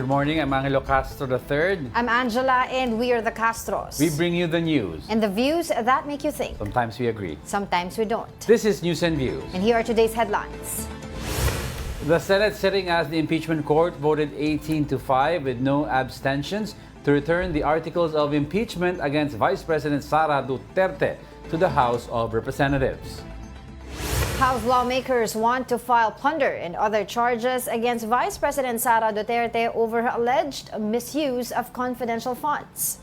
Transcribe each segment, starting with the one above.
Good morning, I'm Angelo Castro III. I'm Angela, and we are the Castros. We bring you the news. And the views that make you think. Sometimes we agree. Sometimes we don't. This is News and Views. And here are today's headlines. The Senate, sitting as the impeachment court, voted 18-5 with no abstentions to return the articles of impeachment against Vice President Sara Duterte to the House of Representatives. House lawmakers want to file plunder and other charges against Vice President Sara Duterte over her alleged misuse of confidential funds.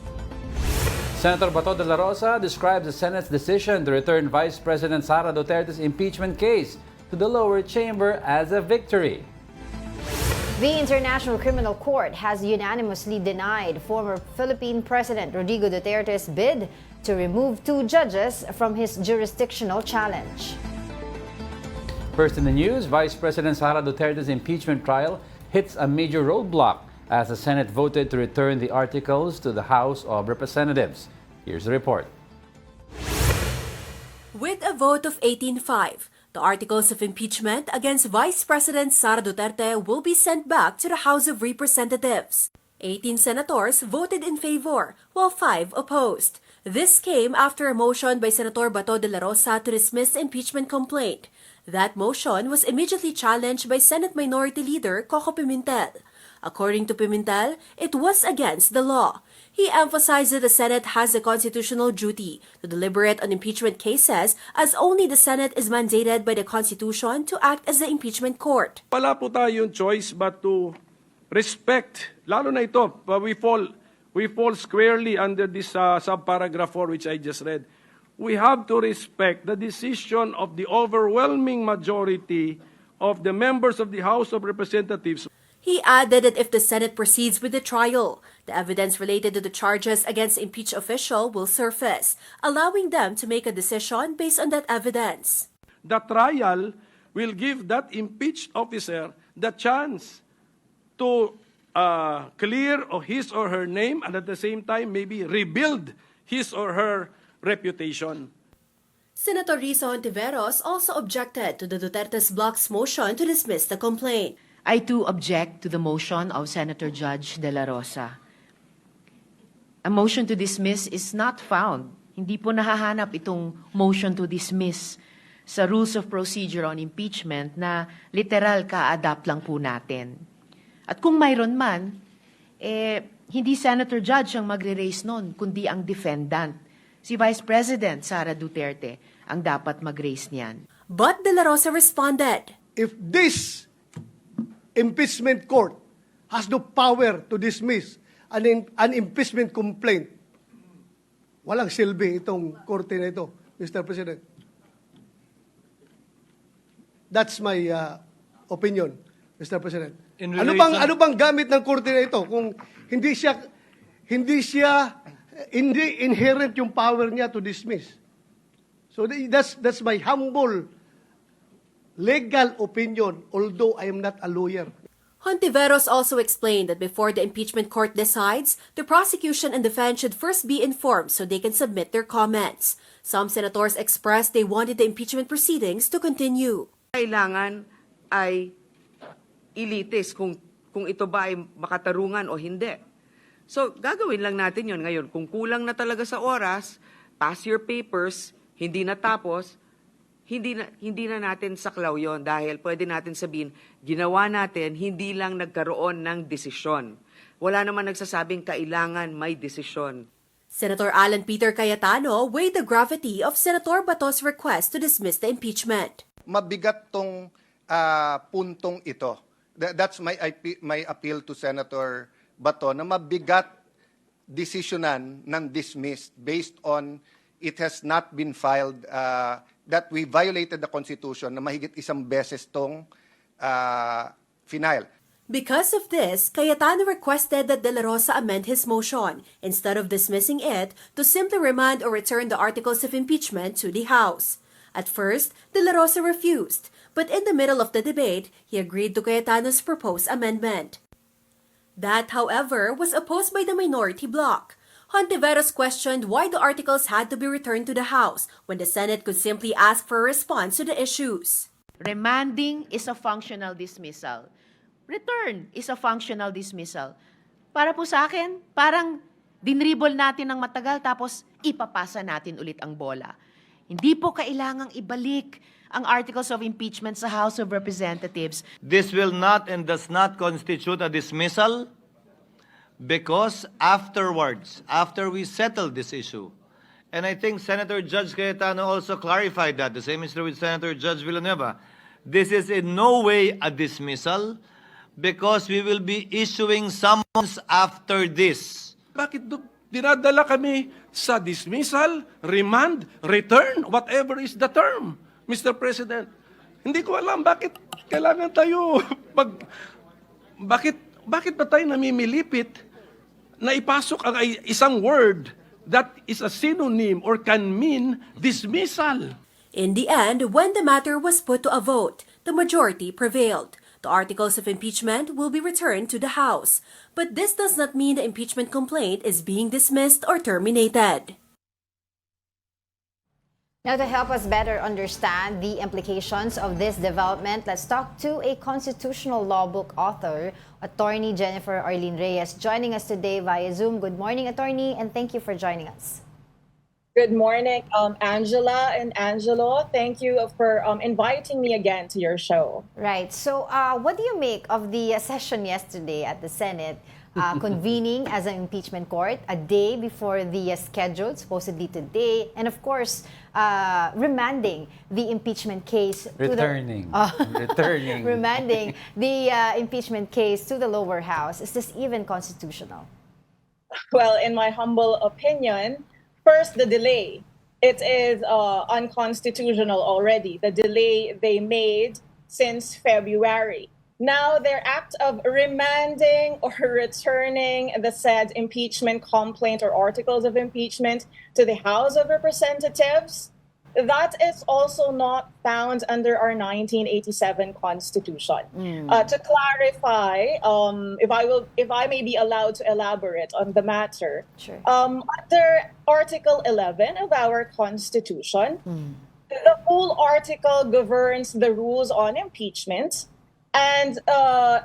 Senator Bato de la Rosa describes the Senate's decision to return Vice President Sara Duterte's impeachment case to the lower chamber as a victory. The International Criminal Court has unanimously denied former Philippine President Rodrigo Duterte's bid to remove 2 judges from his jurisdictional challenge. First in the news, Vice President Sara Duterte's impeachment trial hits a major roadblock as the Senate voted to return the articles to the House of Representatives. Here's the report. With a vote of 18-5, the articles of impeachment against Vice President Sara Duterte will be sent back to the House of Representatives. 18 senators voted in favor, while 5 opposed. This came after a motion by Senator Bato de la Rosa to dismiss the impeachment complaint. That motion was immediately challenged by Senate Minority Leader Coco Pimentel. According to Pimentel, it was against the law. He emphasized that the Senate has a constitutional duty to deliberate on impeachment cases as only the Senate is mandated by the Constitution to act as the impeachment court. Wala po tayong choice but to respect, lalo na ito, we fall squarely under this subparagraph 4 which I just read. We have to respect the decision of the overwhelming majority of the members of the House of Representatives. He added that if the Senate proceeds with the trial, the evidence related to the charges against the impeached official will surface, allowing them to make a decision based on that evidence. The trial will give that impeached officer the chance to clear his or her name and at the same time maybe rebuild his or her reputation. Senator Risa Hontiveros also objected to the Duterte's block's motion to dismiss the complaint. I too object to the motion of Senator Judge De La Rosa. A motion to dismiss is not found. Hindi po nahahanap itong motion to dismiss sa Rules of Procedure on Impeachment na literal ka-adapt lang po natin. At kung mayroon man, hindi Senator Judge ang magre-raise nun, kundi ang defendant. Si Vice President Sara Duterte ang dapat mag-raise niyan. But De La Rosa responded, If this impeachment court has the power to dismiss an impeachment complaint, walang silbi itong korte na ito, Mr. President. That's my opinion, Mr. President. Ano bang gamit ng korte na ito kung hindi inherent yung power niya to dismiss? So that's my humble legal opinion, although I am not a lawyer. Hontiveros also explained that before the impeachment court decides, the prosecution and defense should first be informed so they can submit their comments. Some senators expressed they wanted the impeachment proceedings to continue. Kailangan ay ilitis kung ito ba ay makatarungan o hindi. So, gagawin lang natin yon ngayon. Kung kulang na talaga sa oras, pass your papers, hindi natapos, hindi na natin saklaw yon dahil pwede natin sabihin, ginawa natin, hindi lang nagkaroon ng desisyon. Wala naman nagsasabing kailangan may desisyon. Senator Alan Peter Cayetano weighed the gravity of Senator Bato's request to dismiss the impeachment. Mabigat tong puntong ito. That's my appeal to Senator Bato na mabigat desisyonan ng dismissed based on it has not been filed that we violated the Constitution na mahigit 1 beses tong final. Because of this, Cayetano requested that De La Rosa amend his motion instead of dismissing it to simply remand or return the articles of impeachment to the House. At first, De La Rosa refused, but in the middle of the debate, he agreed to Cayetano's proposed amendment. That, however, was opposed by the minority bloc. Hontiveros questioned why the articles had to be returned to the House when the Senate could simply ask for a response to the issues. Remanding is a functional dismissal. return is a functional dismissal. Para po sa akin, parang dinribble natin ng matagal tapos ipapasa natin ulit ang bola. Hindi po kailangang ibalik ang articles of impeachment sa House of Representatives. This will not and does not constitute a dismissal because afterwards, after we settle this issue, and I think Senator Judge Cayetano also clarified that, the same is true with Senator Judge Villanueva, this is in no way a dismissal because we will be issuing summons after this. Bakit dinadala kami sa dismissal, remand, return, whatever is the term, Mr. President? Hindi ko alam bakit kailangan tayo bakit ba tayo namimilipit na ipasok ang isang word that is a synonym or can mean dismissal. In the end, when the matter was put to a vote, the majority prevailed. The articles of impeachment will be returned to the House, but this does not mean the impeachment complaint is being dismissed or terminated. Now, to help us better understand the implications of this development, let's talk to a constitutional law book author, Attorney Jennifer Arlene Reyes, joining us today via Zoom. Good morning, Attorney, and thank you for joining us. Good morning, Angela and Angelo. Thank you for inviting me again to your show. Right. So, what do you make of the session yesterday at the Senate convening as an impeachment court a day before the scheduled, supposedly today, and of course, remanding the impeachment case Returning. remanding the impeachment case to the lower house? Is this even constitutional? Well, in my humble opinion, first, the delay. It is unconstitutional already. The delay they made since February. Now, their act of remanding or returning the said impeachment complaint or articles of impeachment to the House of Representatives, that is also not found under our 1987 Constitution. To clarify, if I may be allowed to elaborate on the matter, Sure. Under Article 11 of our Constitution, the whole article governs the rules on impeachment, and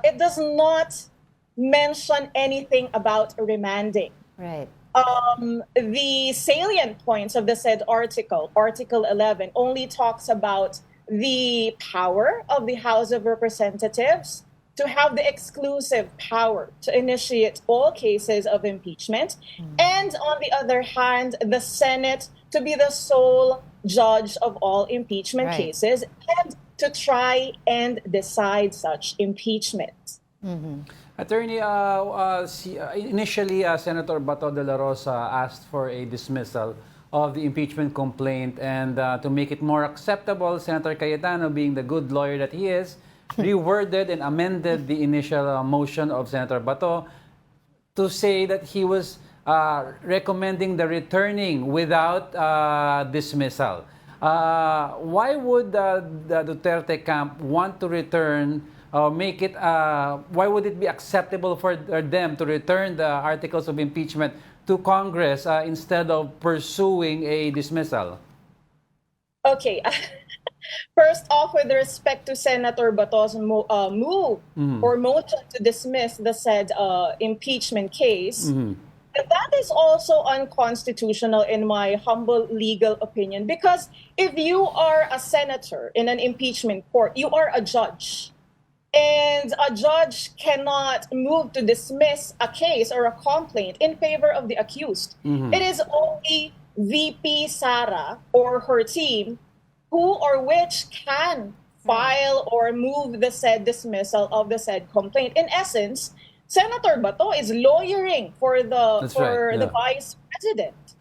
it does not mention anything about remanding. Right. The salient points of the said article, Article 11, only talks about the power of the House of Representatives to have the exclusive power to initiate all cases of impeachment, and on the other hand, the Senate to be the sole judge of all impeachment Right. cases and to try and decide such impeachment. Attorney, initially, Senator Bato de la Rosa asked for a dismissal of the impeachment complaint, and to make it more acceptable, Senator Cayetano, being the good lawyer that he is, reworded and amended the initial motion of Senator Bato to say that he was recommending the returning without dismissal. Why would the Duterte camp want to return or make it, why would it be acceptable for them to return the articles of impeachment to Congress instead of pursuing a dismissal? Okay. First off, with respect to Senator Bato's move or motion to dismiss the said impeachment case, that is also unconstitutional in my humble legal opinion, because if you are a senator in an impeachment court, you are a judge. And a judge cannot move to dismiss a case or a complaint in favor of the accused. It is only VP Sara or her team who or which can file or move the said dismissal of the said complaint. In essence, Senator Bato is lawyering for the vice president.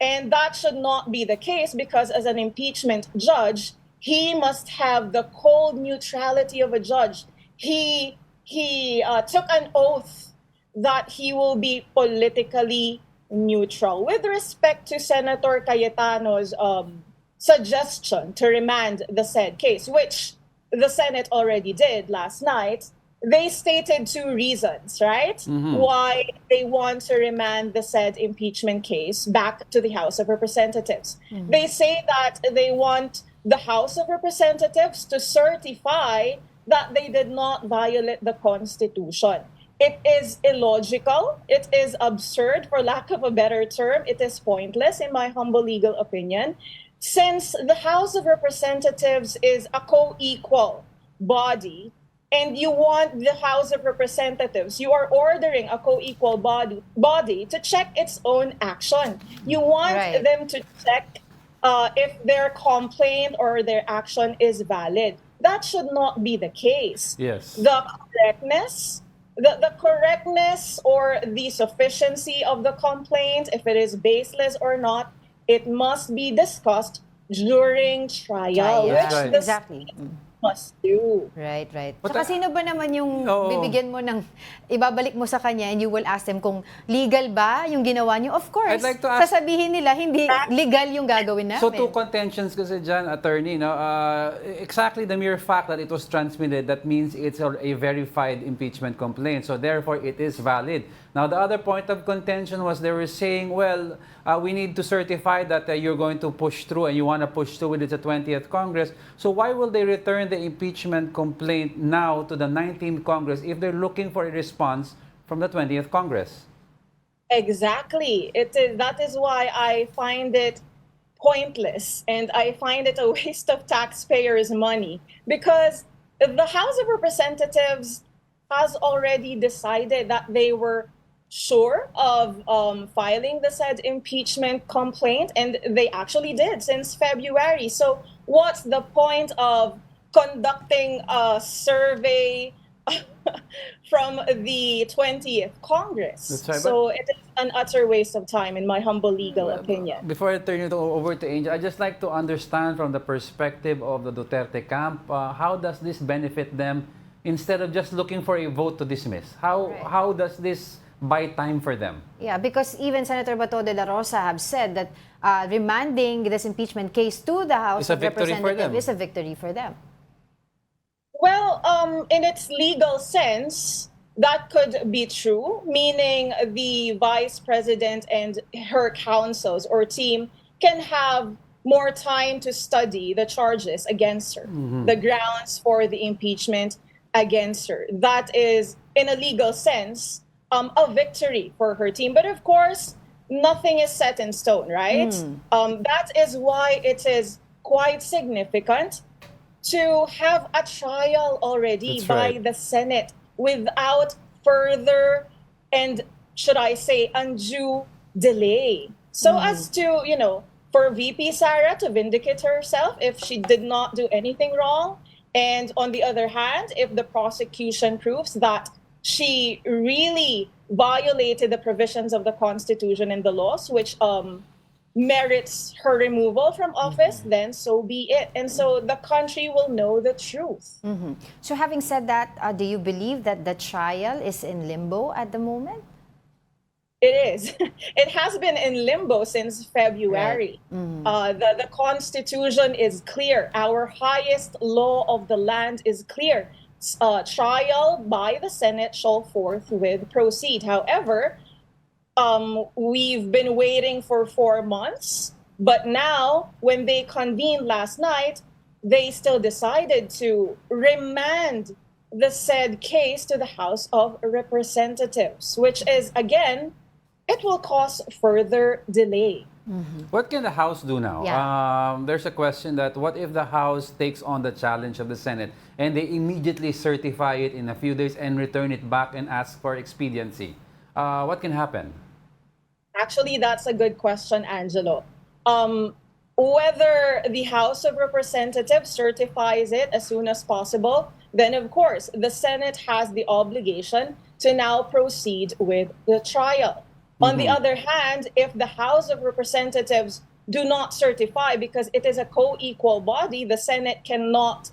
And that should not be the case, because as an impeachment judge, he must have the cold neutrality of a judge. He took an oath that he will be politically neutral. With respect to Senator Cayetano's suggestion to remand the said case, which the Senate already did last night, they stated two reasons, right? Why they want to remand the said impeachment case back to the House of Representatives. They say that they want the House of Representatives to certify that they did not violate the Constitution. It is illogical. It is absurd, for lack of a better term. It is pointless, in my humble legal opinion, since the House of Representatives is a co-equal body, and you want the House of Representatives, you are ordering a co-equal body to check its own action. You want Right. them to check if their complaint or their action is valid. That should not be the case. Yes. The correctness or the sufficiency of the complaint, if it is baseless or not, it must be discussed during trial, Yeah, which right. the Exactly. state must do. Right, right. But Tsaka sino ba naman yung Oo. bibigyan mo ng, ibabalik mo sa kanya and you will ask them kung legal ba yung ginawa niyo? Of course. I'd like to ask- Sasabihin nila, hindi legal yung gagawin namin. So two contentions kasi dyan, attorney, no? Exactly the mere fact that it was transmitted, that means it's a verified impeachment complaint. So therefore, it is valid. Now, the other point of contention was they were saying, well, we need to certify that you're going to push through and you want to push through with the 20th Congress. So why will they return the impeachment complaint now to the 19th Congress if they're looking for a response from the 20th Congress? Exactly. That is why I find it pointless and I find it a waste of taxpayers' money, because the House of Representatives has already decided that they were sure of filing the said impeachment complaint, and they actually did since February. So what's the point of conducting a survey from the 20th Congress? That's right, So it is an utter waste of time, in my humble legal opinion. Before I turn it over to Angel, I'd just like to understand from the perspective of the Duterte camp, how does this benefit them instead of just looking for a vote to dismiss? How does this buy time for them? Yeah, because even Senator Bato de la Rosa have said that remanding this impeachment case to the House It's a of victory for them. Representatives is a victory for them. Well, in its legal sense, that could be true, meaning the vice president and her counsels or team can have more time to study the charges against her, the grounds for the impeachment against her. That is, in a legal sense, a victory for her team. But of course, nothing is set in stone, right? That is why it is quite significant to have a trial already That's by right. the Senate without further and, should I say, undue delay. So as to, for VP Sara to vindicate herself if she did not do anything wrong, and on the other hand, if the prosecution proves that she really violated the provisions of the Constitution and the laws, which merits her removal from office, then so be it. And so the country will know the truth. So having said that, do you believe that the trial is in limbo at the moment? It is. It has been in limbo since February. The Constitution is clear. Our highest law of the land is clear. Trial by the Senate shall forthwith proceed. However, we've been waiting for 4 months, but now when they convened last night, they still decided to remand the said case to the House of Representatives, which is, again, it will cause further delay. What can the House do now? Yeah. There's a question that what if the House takes on the challenge of the Senate and they immediately certify it in a few days and return it back and ask for expediency? What can happen? Actually, that's a good question, Angelo. Whether the House of Representatives certifies it as soon as possible, then of course the Senate has the obligation to now proceed with the trial. On the other hand, if the House of Representatives do not certify, because it is a co-equal body, the Senate cannot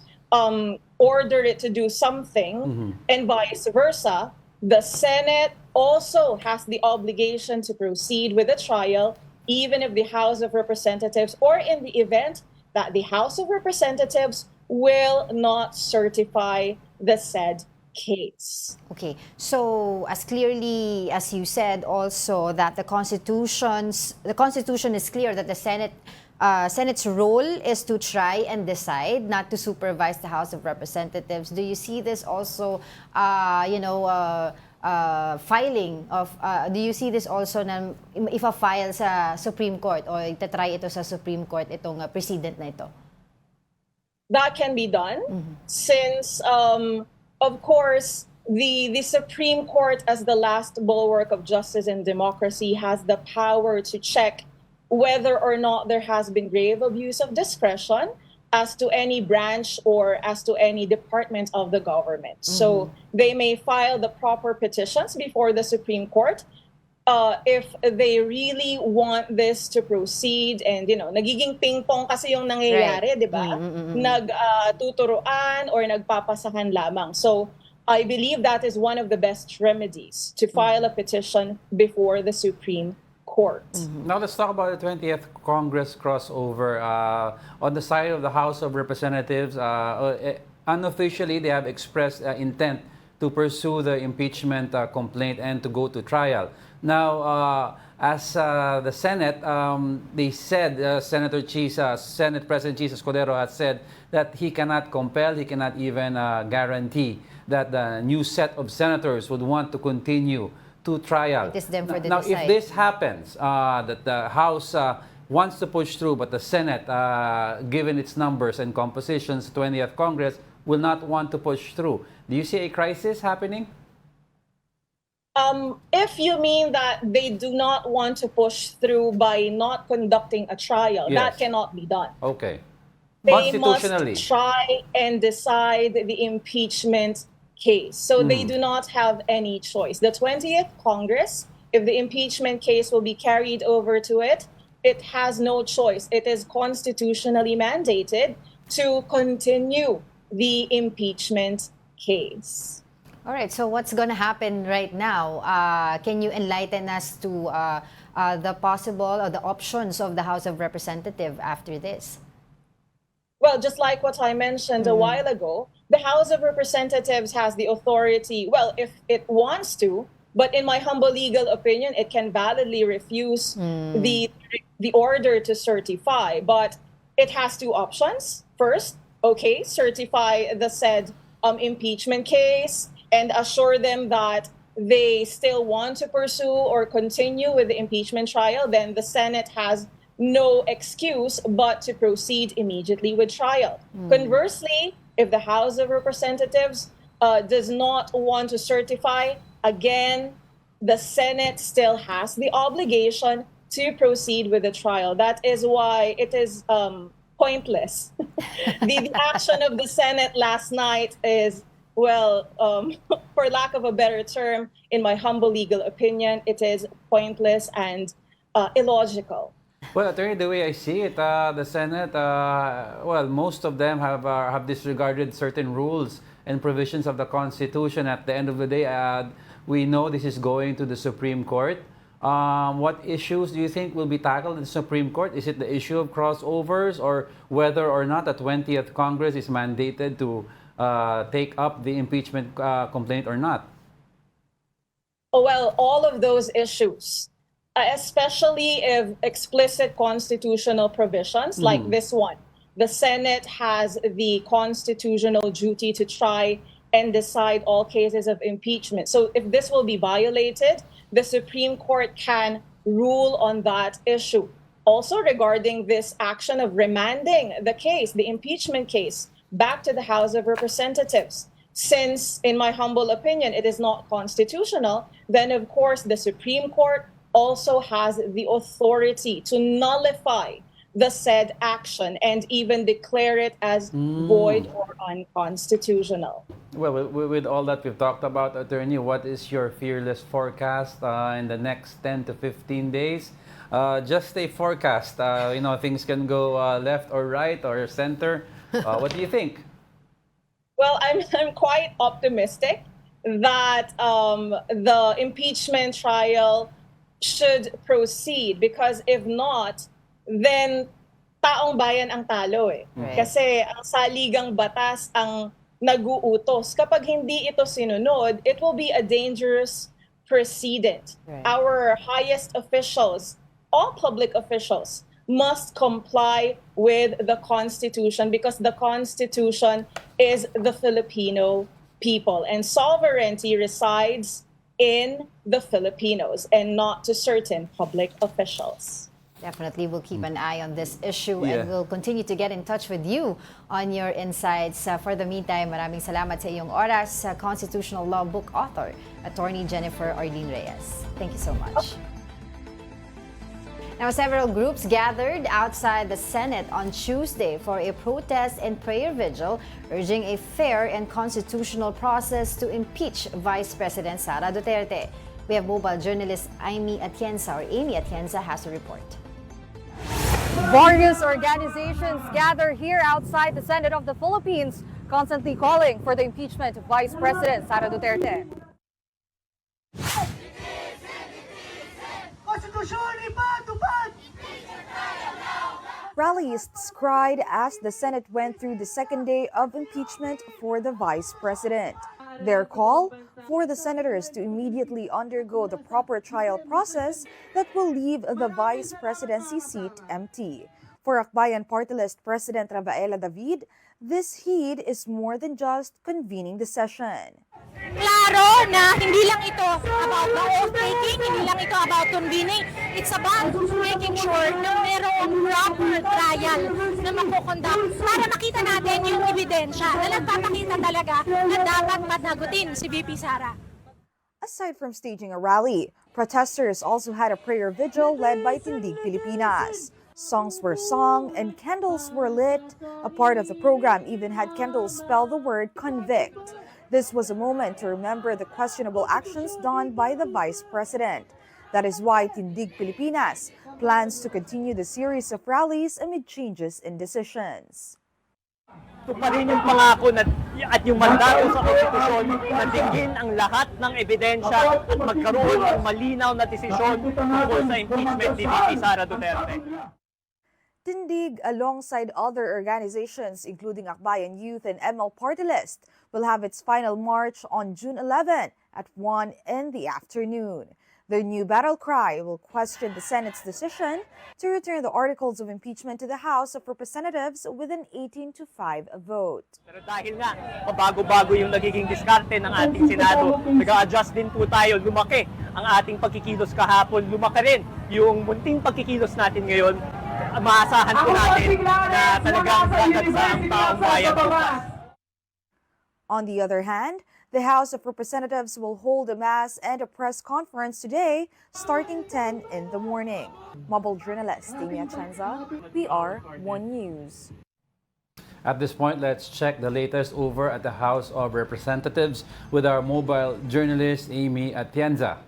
order it to do something, and vice versa. The Senate also has the obligation to proceed with the trial, even if the House of Representatives, or in the event that the House of Representatives will not certify the said case. Okay, so as clearly as you said also that the Constitution is clear that the Senate Senate's role is to try and decide, not to supervise the House of Representatives. Do you see this also, filing of, do you see this also na ifa-file sa Supreme Court o itatry ito sa Supreme Court itong precedent na ito? That can be done since, of course, the Supreme Court, as the last bulwark of justice and democracy, has the power to check whether or not there has been grave abuse of discretion as to any branch or as to any department of the government. So they may file the proper petitions before the Supreme Court if they really want this to proceed. And, nagiging ping-pong kasi yung nangyayari, di ba? Nagtuturuan or nagpapasahan lamang. So I believe that is one of the best remedies, to file a petition before the Supreme Court. Now let's talk about the 20th Congress crossover. On the side of the House of Representatives, unofficially they have expressed intent to pursue the impeachment complaint and to go to trial. Now, as the Senate, they said, Senate President Jesus Cordero has said that he cannot compel, he cannot even guarantee that the new set of senators would want to continue to trial. It is them for the now, decide. if this happens, that the House wants to push through, but the Senate, given its numbers and compositions, 20th Congress, will not want to push through. Do you see a crisis happening? If you mean that they do not want to push through by not conducting a trial, Yes. that cannot be done. Okay. They Constitutionally. must try and decide the impeachment case. So they do not have any choice. The 20th Congress, if the impeachment case will be carried over to it, it has no choice. It is constitutionally mandated to continue the impeachment case. All right, so what's going to happen right now? Can you enlighten us to the possible or the options of the House of Representatives after this? Well, just like what I mentioned a while ago, the House of Representatives has the authority, well, if it wants to, but in my humble legal opinion, it can validly refuse the order to certify. But it has two options. First, okay, certify the said impeachment case and assure them that they still want to pursue or continue with the impeachment trial. Then the Senate has no excuse but to proceed immediately with trial. Conversely, if the House of Representatives does not want to certify, again, the Senate still has the obligation to proceed with the trial. That is why it is pointless. The action of the Senate last night is, well, for lack of a better term, in my humble legal opinion, it is pointless and illogical. Well, Attorney, the way I see it, the Senate, well, most of them have disregarded certain rules and provisions of the Constitution. At the end of the day, we know this is going to the Supreme Court. What issues do you think will be tackled in the Supreme Court? Is it the issue of crossovers, or whether or not the 20th Congress is mandated to take up the impeachment complaint or not? Oh, well, all of those issues, especially if explicit constitutional provisions like this one. The Senate has the constitutional duty to try and decide all cases of impeachment. So if this will be violated, the Supreme Court can rule on that issue. Also, regarding this action of remanding the case, the impeachment case, back to the House of Representatives, since, in my humble opinion, it is not constitutional, then of course the Supreme Court also has the authority to nullify the said action and even declare it as void or unconstitutional. Well, with all that we've talked about, Attorney, what is your fearless forecast in the next 10 to 15 days? Just a forecast. Things can go left or right or center. What do you think? Well, I'm quite optimistic that the impeachment trial should proceed, because if not, then taong bayan ang talo eh. Right. Kasi ang saligang batas ang nag-uutos. Kapag hindi ito sinunod, it will be a dangerous precedent. Right. Our highest officials, all public officials, must comply with the Constitution because the Constitution is the Filipino people and sovereignty resides in the Filipinos and not to certain public officials. Definitely, we'll keep an eye on this issue Yeah. and we'll continue to get in touch with you on your insights. For the meantime, maraming salamat sa iyong oras, constitutional law book author, Attorney Jennifer Arlene Reyes. Thank you so much. Now, several groups gathered outside the Senate on Tuesday for a protest and prayer vigil, urging a fair and constitutional process to impeach Vice President Sara Duterte. We have mobile journalist Amy Atienza has a report. Various organizations gather here outside the Senate of the Philippines, constantly calling for the impeachment of Vice President Sara Duterte. Rallyists cried as the Senate went through the second day of impeachment for the Vice President. Their call for the senators to immediately undergo the proper trial process that will leave the Vice Presidency seat empty. For Akbayan Party List President Rafaela David, this heat is more than just convening the session. Klaro na hindi lang ito about the oath-taking, hindi lang ito about convening. It's about making sure na merong proper trial na makukonduct para makita natin yung ebidensya na nagpapakita talaga na dapat panagutin si VP Sara. Aside from staging a rally, protesters also had a prayer vigil led by Tindig Pilipinas. Songs were sung and candles were lit. A part of the program even had candles spell the word convict. This was a moment to remember the questionable actions done by the Vice President. That is why Tindig Pilipinas plans to continue the series of rallies amid changes in decisions. Ito pa rin yung pangako at yung mandato sa konstitusyon na dinggin ang lahat ng ebidensya at magkaroon ng malinaw na desisyon tungkol sa impeachment ni VP Sara Duterte. Tindig, alongside other organizations including Akbayan Youth and ML Party List, will have its final march on June 11 at 1 in the afternoon. Their new battle cry will question the Senate's decision to return the articles of impeachment to the House of Representatives with an 18-5 vote. Pero dahil nga, pabago-bago yung nagiging diskarte ng ating Senado, nag-a-adjust din po tayo, lumaki ang ating pagkikilos kahapon, lumaki rin yung munting pagkikilos natin ngayon. Maasahan po natin na talagang agad sa ang taong bayan bukas. On the other hand, the House of Representatives will hold a mass and a press conference today starting 10 in the morning. Mobile journalist Amy Atienza, PR1 News. At this point, let's check the latest over at the House of Representatives with our mobile journalist Amy Atienza.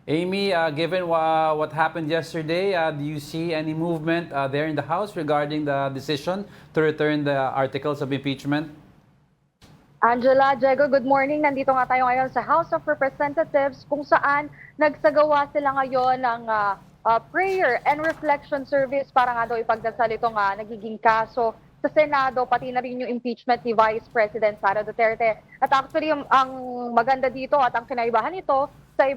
Amy, given what happened yesterday, do you see any movement there in the House regarding the decision to return the articles of impeachment? Angela, Diego, good morning. Nandito nga tayo ngayon sa House of Representatives kung saan nagsagawa sila ngayon ng prayer and reflection service para nga daw ipagdasal itong nagiging kaso sa Senado, pati na rin yung impeachment ni Vice President Sara Duterte. At actually, ang maganda dito at ang kinaibahan nito sa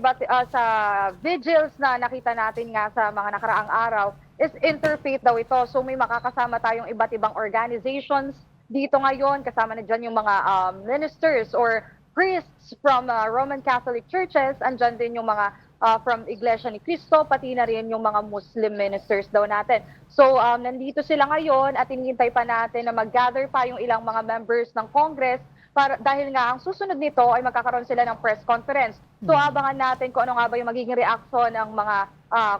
vigils na nakita natin nga sa mga nakaraang araw is interfaith daw ito. So may makakasama tayong iba't ibang organizations dito ngayon, kasama na dyan yung mga ministers or priests from Roman Catholic churches, andyan din yung mga from Iglesia ni Cristo, pati na rin yung mga Muslim ministers daw natin. So nandito sila ngayon at hinihintay pa natin na mag-gather pa yung ilang mga members ng Congress dahil nga ang susunod nito ay magkakaroon sila ng press conference. So abangan natin kung ano nga ba yung magiging reaksyon ng mga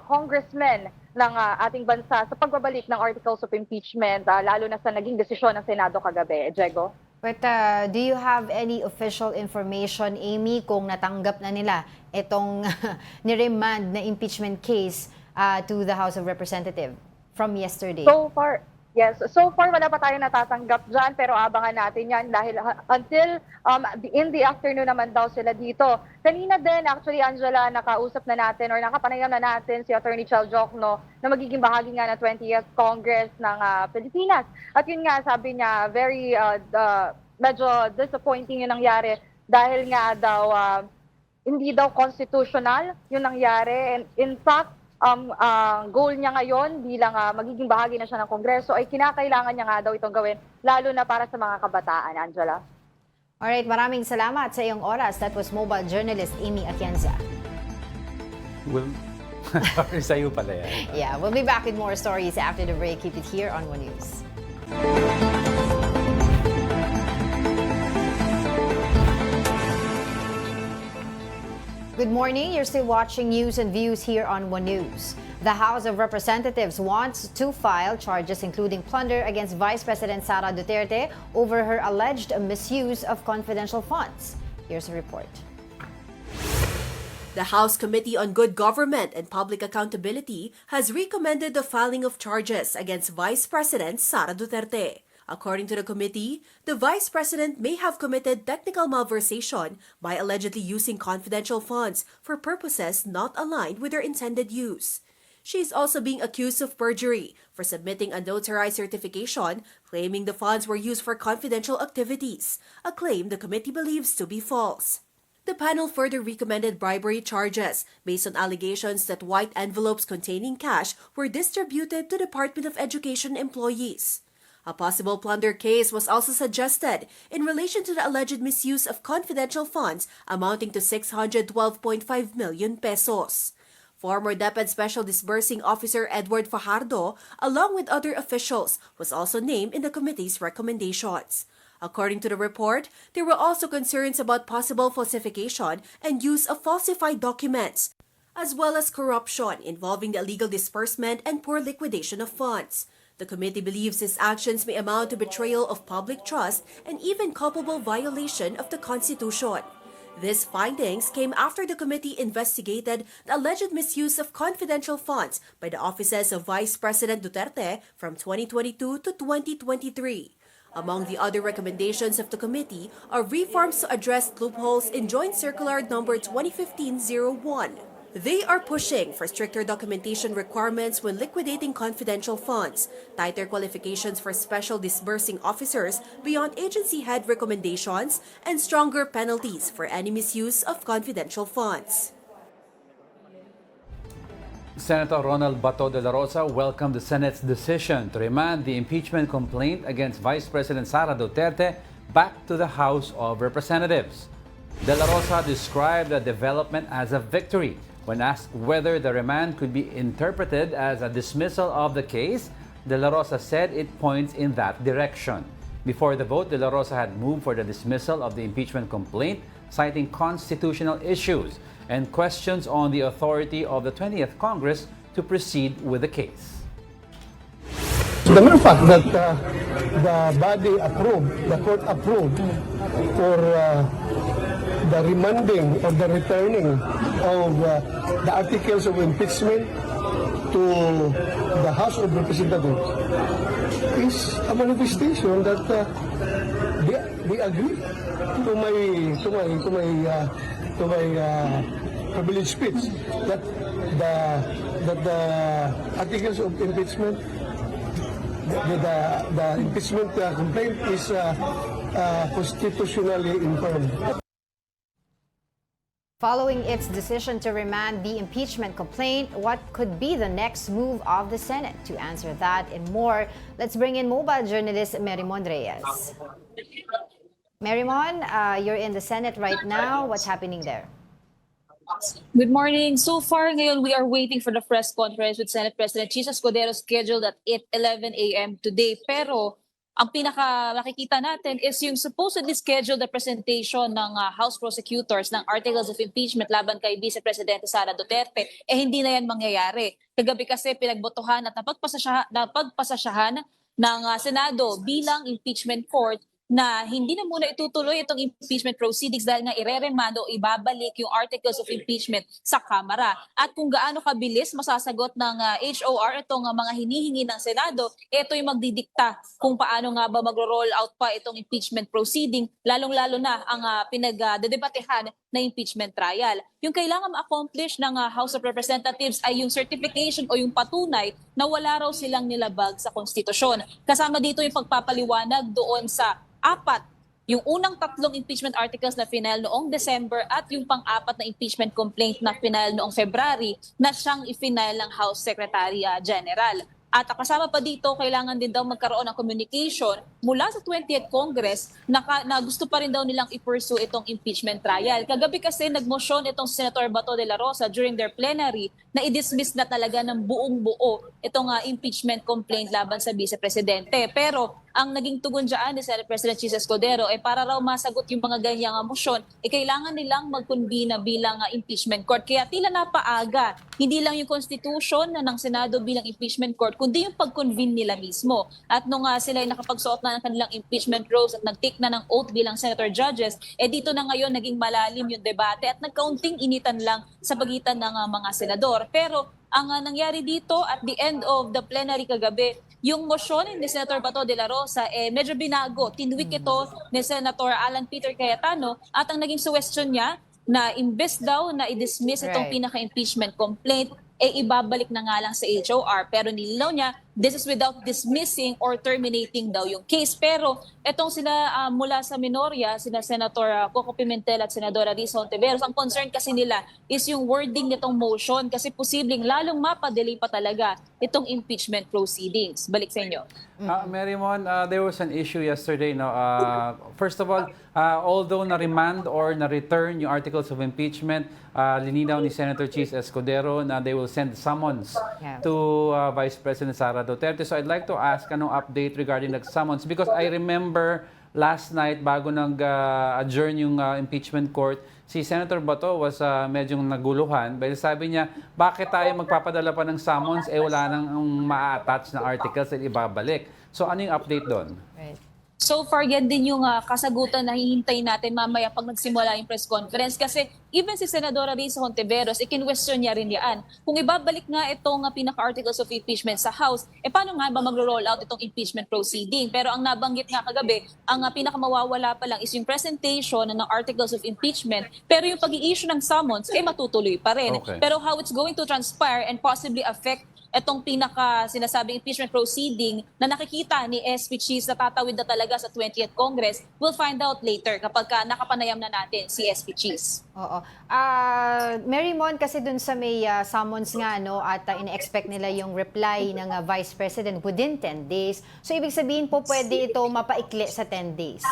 congressmen ng ating bansa sa pagbabalik ng articles of impeachment, lalo na sa naging desisyon ng Senado kagabi. Diego? But do you have any official information, Amy, kung natanggap na nila itong ni-remand na impeachment case to the House of Representatives from yesterday? So far, yes. So far, wala pa tayo natatanggap dyan, pero abangan natin yan dahil until in the afternoon naman daw sila dito. Kanina din, actually, Angela, nakausap na natin or nakapanayam na natin si Attorney Chal Jokno na magiging bahagi nga ng 20th Congress ng Pilipinas. At yun nga, sabi niya, very medyo disappointing yung nangyari dahil nga daw hindi daw constitutional yung nangyari. And in fact, goal niya ngayon bilang magiging bahagi na siya ng Kongreso ay kinakailangan niya nga daw itong gawin, lalo na para sa mga kabataan. Angela? Alright, maraming salamat sa iyong oras. That was mobile journalist Amy Atienza. Well, sa'yo pala yan. Yeah, we'll be back with more stories after the break. Keep it here on One News. Good morning. You're still watching News and Views here on One News. The House of Representatives wants to file charges including plunder against Vice President Sara Duterte over her alleged misuse of confidential funds. Here's a report. The House Committee on Good Government and Public Accountability has recommended the filing of charges against Vice President Sara Duterte. According to the committee, the Vice President may have committed technical malversation by allegedly using confidential funds for purposes not aligned with their intended use. She is also being accused of perjury for submitting a notarized certification claiming the funds were used for confidential activities, a claim the committee believes to be false. The panel further recommended bribery charges based on allegations that white envelopes containing cash were distributed to Department of Education employees. A possible plunder case was also suggested in relation to the alleged misuse of confidential funds amounting to 612.5 million pesos. Former DepEd Special Disbursing Officer Edward Fajardo, along with other officials, was also named in the committee's recommendations. According to the report, there were also concerns about possible falsification and use of falsified documents, as well as corruption involving the illegal disbursement and poor liquidation of funds. The committee believes these actions may amount to betrayal of public trust and even culpable violation of the Constitution. These findings came after the committee investigated the alleged misuse of confidential funds by the offices of Vice President Duterte from 2022 to 2023. Among the other recommendations of the committee are reforms to address loopholes in Joint Circular No. 2015-01. They are pushing for stricter documentation requirements when liquidating confidential funds, tighter qualifications for special disbursing officers beyond agency head recommendations, and stronger penalties for any misuse of confidential funds. Senator Ronald Bato de la Rosa welcomed the Senate's decision to remand the impeachment complaint against Vice President Sara Duterte back to the House of Representatives. De la Rosa described the development as a victory. When asked whether the remand could be interpreted as a dismissal of the case, De La Rosa said it points in that direction. Before the vote, De La Rosa had moved for the dismissal of the impeachment complaint, citing constitutional issues and questions on the authority of the 20th Congress to proceed with the case. The mere fact that the body approved, the court approved for the remanding or the returning of the articles of impeachment to the House of Representatives is a manifestation that they agree to my privileged speech that the articles of impeachment, the impeachment complaint is constitutionally infirm. Following its decision to remand the impeachment complaint, what could be the next move of the Senate? To answer that and more, let's bring in mobile journalist Merimon Reyes. Merimon, you're in the Senate right now. What's happening there? Good morning. So far ngayon, we are waiting for the press conference with Senate President Chisa Escudero scheduled at 8:11 a.m. today. Pero ang pinaka nakikita natin is yung supposedly scheduled the presentation ng House prosecutors ng articles of impeachment laban kay Vice Presidente Sara Duterte. Hindi na yan mangyayari. Kagabi kasi pinagbotohan at napagpasasyahan ng Senado bilang impeachment court na hindi na muna itutuloy itong impeachment proceedings dahil nga ireremando o ibabalik yung articles of impeachment sa Kamara. At kung gaano kabilis masasagot ng HOR itong mga hinihingi ng Senado, ito yung magdidikta kung paano nga ba magro-roll out pa itong impeachment proceeding, lalong-lalo na ang pinagdedebatehan na impeachment trial. Yung kailangan ma-accomplish ng House of Representatives ay yung certification o yung patunay na wala raw silang nilabag sa konstitusyon. Kasama dito yung pagpapaliwanag doon sa 4 Yung unang 3 impeachment articles na final noong December at yung pang-4 na impeachment complaint na final noong February na siyang i-final ng House Secretary General. At kasama pa dito, kailangan din daw magkaroon ng communication mula sa 20th Congress na gusto pa rin daw nilang i-pursue itong impeachment trial. Kagabi kasi nagmosyon itong Senator Bato de la Rosa during their plenary na i-dismiss na talaga ng buong buo itong impeachment complaint laban sa Vice Presidente. Pero ang naging tugon dyan ni Senate President Chis Escudero para raw masagot yung mga ganyang motion, kailangan nilang mag-convene bilang impeachment court. Kaya tila napaaga, hindi lang yung constitution ng Senado bilang impeachment court, kundi yung pag-convene nila mismo. At nung sila ay nakapagsuot na ng kanilang impeachment robes at nag-take na ng oath bilang senator judges, dito na ngayon naging malalim yung debate at nagkaunting initan lang sa pagitan ng mga senador. Pero ang nangyari dito at the end of the plenary kagabi, yung motion ni Senator Bato de la Rosa medyo binago. Tinwik ito ni Senator Alan Peter Cayetano at ang naging suggestion niya na imbes daw na i-dismiss itong pinaka-impeachment complaint, ibabalik na nga lang sa HOR. Pero nililaw niya, this is without dismissing or terminating daw yung case. Pero etong sila mula sa minorya, sina Senator Coco Pimentel at Senadora Risa Hontiveros, ang concern kasi nila is yung wording nitong motion kasi posibleng lalong mapadelay pa talaga itong impeachment proceedings. Balik sa inyo. Marymon, there was an issue yesterday. No? First of all, although na-remand or na-return yung articles of impeachment, lininaw ni Senator Chis Escudero na they will send summons to Vice President Sara Duterte. So I'd like to ask anong update regarding the summons because I remember last night bago nag-adjourn yung impeachment court, si Senator Bato was medyong naguluhan dahil sabi niya, bakit tayo magpapadala pa ng summons wala nang ma-attach na articles at ibabalik. So ano yung update doon? Right. So far, yan din yung kasagutan na hihintay natin mamaya pag nagsimula yung press conference. Kasi even si Senadora Risa Hontiveros, ikin-question niya rin yan. Kung ibabalik nga itong pinaka-articles of impeachment sa House, paano nga ba mag-roll out itong impeachment proceeding? Pero ang nabanggit nga kagabi, ang pinakamawawala pa lang is yung presentation ng articles of impeachment. Pero yung pag-i-issue ng summons, matutuloy pa rin. Okay. Pero how it's going to transpire and possibly affect itong pinaka-sinasabing impeachment proceeding na nakikita ni SP Chis na tatawid na talaga sa 20th Congress, we'll find out later kapag nakapanayam na natin si SP Chis. Oo. Marymon, kasi dun sa may summons nga, no, at ina-expect nila yung reply ng Vice President within 10 days. So, ibig sabihin po, pwede ito mapaikli sa 10 days?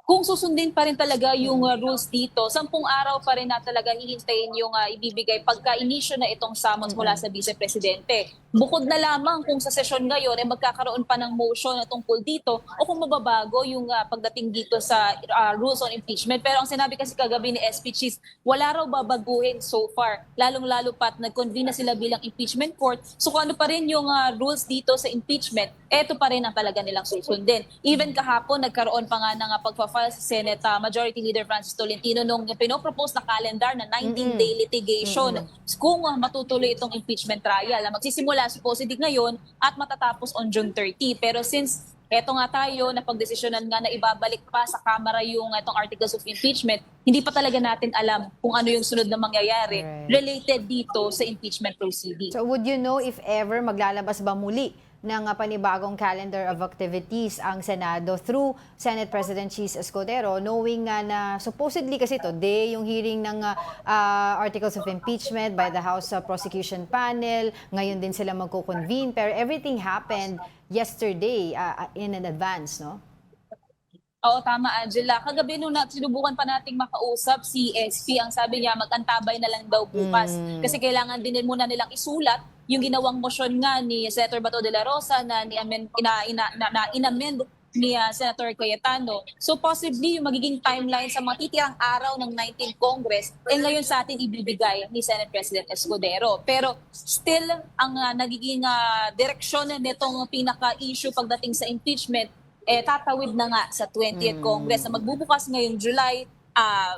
Kung susundin pa rin talaga yung rules dito, 10 araw pa rin na talaga hihintayin yung ibibigay pagka-inisyo na itong summons mula sa Vice Presidente. Bukod na lamang kung sa sesyon ngayon magkakaroon pa ng motion na tungkol dito o kung mababago yung pagdating dito sa rules on impeachment. Pero ang sinabi kasi kagabi ni SP Chis, wala raw babaguhin so far. Lalong-lalo pat nag-convene na sila bilang impeachment court. So kung ano pa rin yung rules dito sa impeachment, eto pa rin ang talaga nilang susundin. Even kahapon, nagkaroon pa nga ng pagpa-file sa Senate Majority Leader Francis Tolentino nung pinopropose na calendar na 19-day litigation kung matutuloy itong impeachment trial. Magsisimula supposedly ngayon at matatapos on June 30. Pero since eto nga tayo na pagdesisyonan nga na ibabalik pa sa Kamara yung itong articles of impeachment, hindi pa talaga natin alam kung ano yung sunod na mangyayari related dito sa impeachment proceeding. So would you know if ever maglalabas ba muli ng panibagong calendar of activities ang Senado through Senate President Chis Escudero, knowing na supposedly kasi today yung hearing ng articles of impeachment by the House Prosecution Panel, ngayon din sila magko-convene, pero everything happened yesterday in advance, no? Oo, tama, Angela. Kagabi nung sinubukan pa nating makausap si SP, ang sabi niya magantabay na lang daw bukas. Kasi kailangan din muna nilang isulat yung ginawang motion nga ni Senator Bato de la Rosa na inamend ni Senator Cayetano. So possibly yung magiging timeline sa mga titirang araw ng 19th Congress ngayon sa atin ibibigay ni Senate President Escudero. Pero still ang nagiging direksyon nitong pinaka-issue pagdating sa impeachment tatawid na nga sa 20th Congress na magbubukas ngayong July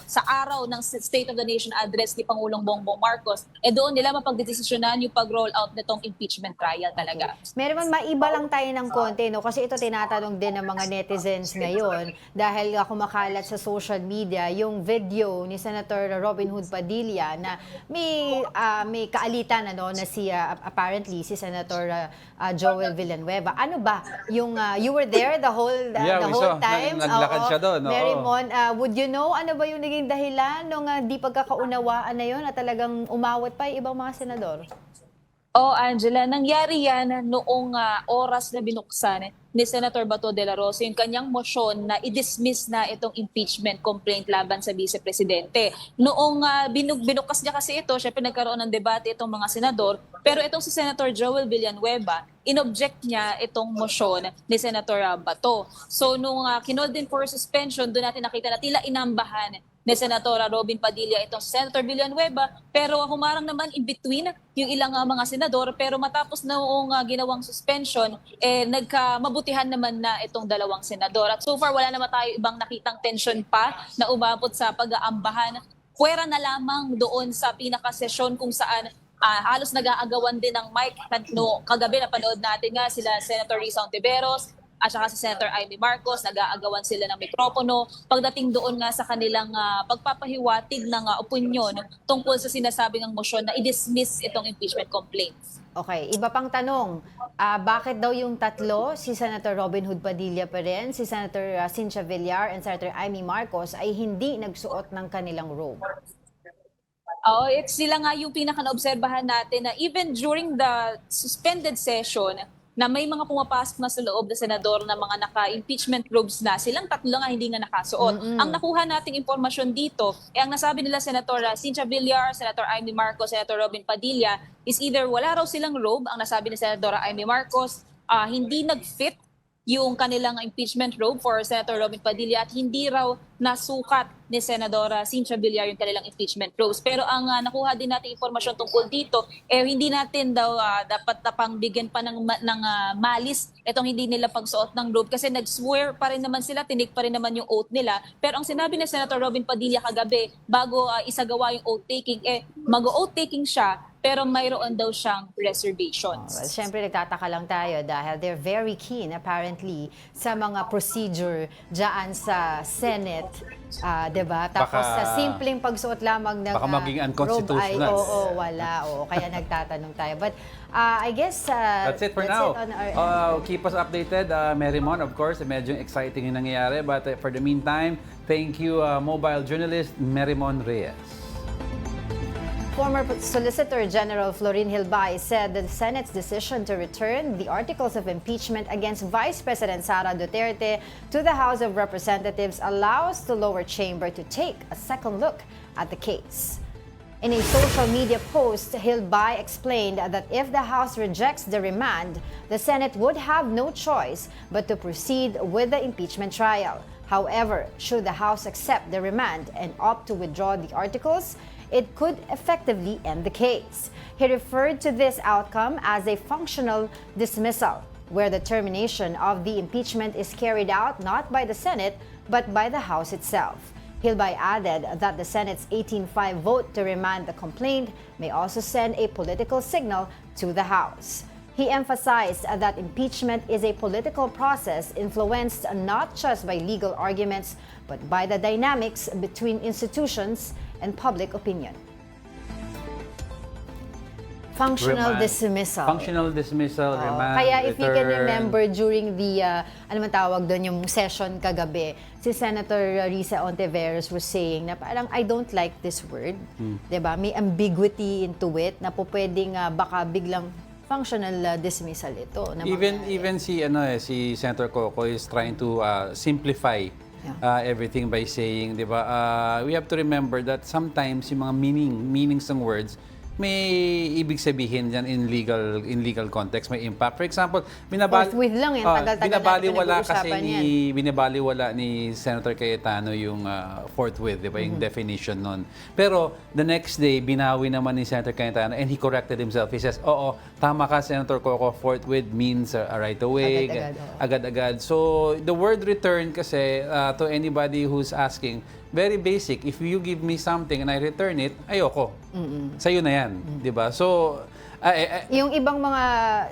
sa araw ng State of the Nation address ni Pangulong Bongbong Marcos, doon nila mapagdesisyonan yung pag-roll out nitong impeachment trial talaga. Meron maiba lang tayo ng konti, no? Kasi ito tinatanong din ng mga netizens ngayon dahil kumakalat sa social media yung video ni Senator Robin Hood Padilla na may kaalitan na si apparently si Senator Joel Villanueva. Ano ba yung you were there the whole time? Naglakad siya doon. Marymon, would you know ano ba yung naging dahilan nung di pagkakaunawaan na yun na talagang umawat pa yung ibang mga senador? Angela, nangyari yan noong oras na binuksan ni Senator Bato de la Rosa yung kanyang motion na i-dismiss na itong impeachment complaint laban sa Vice Presidente. Noong binukas niya kasi ito, syempre nagkaroon ng debate itong mga senador, pero itong si Senator Joel Villanueva, inobject niya itong motion ni Senator Bato. So nung kinold din for suspension, doon natin nakita na tila inambahan ni Senatora Robin Padilla itong Senator Villanueva, pero humarang naman in between yung ilang mga senador, pero matapos noong ginawang suspension, nagkamabutihan naman na itong dalawang senador. At so far, wala naman tayo ibang nakitang tension pa na umabot sa pag-aambahan. Puwera na lamang doon sa pinakasesyon kung saan halos nag-aagawan din ng mic. Kagabi napanood natin nga sila Senator Risa Ontiveros, at saka si Senator Amy Marcos, nag-aagawan sila ng mikropono pagdating doon nga sa kanilang pagpapahiwatig ng opinyon tungkol sa sinasabing ang motion na i-dismiss itong impeachment complaints. Okay, iba pang tanong, bakit daw yung tatlo, si Senator Robin Hood Padilla pa rin, si Senator Cynthia Villar and Senator Amy Marcos ay hindi nagsuot ng kanilang robe? Sila nga yung pinaka-naobserbahan natin na even during the suspended session, na may mga pumapasok na sa loob na senador na mga naka-impeachment robes na, silang tatlo nga hindi nga nakasuot. Ang nakuha nating impormasyon dito, ang nasabi nila Senator Cynthia Villar, Senator Amy Marcos, Senator Robin Padilla, is either wala raw silang robe, ang nasabi ni Senator Amy Marcos, hindi nag-fit yung kanilang impeachment robe for Senator Robin Padilla at hindi raw nasukat ni Senadora Cynthia Villar yung kanilang impeachment robes. Pero ang nakuha din natin impormasyon tungkol dito, hindi natin daw dapat napangbigyan pa ng malis itong hindi nila pagsuot ng robe kasi nag-swear pa rin naman sila, tinik pa rin naman yung oath nila. Pero ang sinabi ni Senator Robin Padilla kagabi bago isagawa yung oath taking, mag-oath taking siya pero mayroon daw siyang reservations. Well, syempre nagtataka lang tayo dahil they're very keen apparently sa mga procedure dyan sa Senate, 'di ba? Tapos sa simpleng pagsuot lamang ng baka maging unconstitutional. robe ay wala. Kaya nagtatanong tayo. But I guess that's it for now. Keep us updated, Marymon, of course. Medyo exciting yung nangyayari. But for the meantime, thank you, mobile journalist Marymon Reyes. Former Solicitor General Florin Hilbay said that the Senate's decision to return the articles of impeachment against Vice President Sara Duterte to the House of Representatives allows the lower chamber to take a second look at the case. In a social media post, Hilbay explained that if the House rejects the remand, the Senate would have no choice but to proceed with the impeachment trial. However, should the House accept the remand and opt to withdraw the articles, it could effectively end the case. He referred to this outcome as a functional dismissal, where the termination of the impeachment is carried out not by the Senate, but by the House itself. Hilbay added that the Senate's 18-5 vote to remand the complaint may also send a political signal to the House. He emphasized that impeachment is a political process influenced not just by legal arguments, but by the dynamics between institutions and public opinion. Functional dismissal. Functional dismissal, remand, kaya if you can return. remember during the, ano man tawag doon, yung session kagabi, si Senator Risa Ontiveros was saying na parang, I don't like this word. Diba? May ambiguity into it na po pwedeng baka biglang functional dismissal ito. Na Even si Senator Coco is trying to simplify everything by saying, di ba, we have to remember that sometimes yung mga meanings ng words may ibig sabihin dyan in legal context, may impact. For example, forthwith lang yan, binabaliwala kasi binabaliwala ni Senator Cayetano yung forthwith, di ba, yung definition nun. Pero the next day, binawi naman ni Senator Cayetano and he corrected himself. He says, oo, tama ka, Senator Coco, forthwith means right away, agad-agad. So, the word return kasi, to anybody who's asking, very basic. If you give me something and I return it, ayoko. Sa'yo na yan. Di ba? So, Yung ibang mga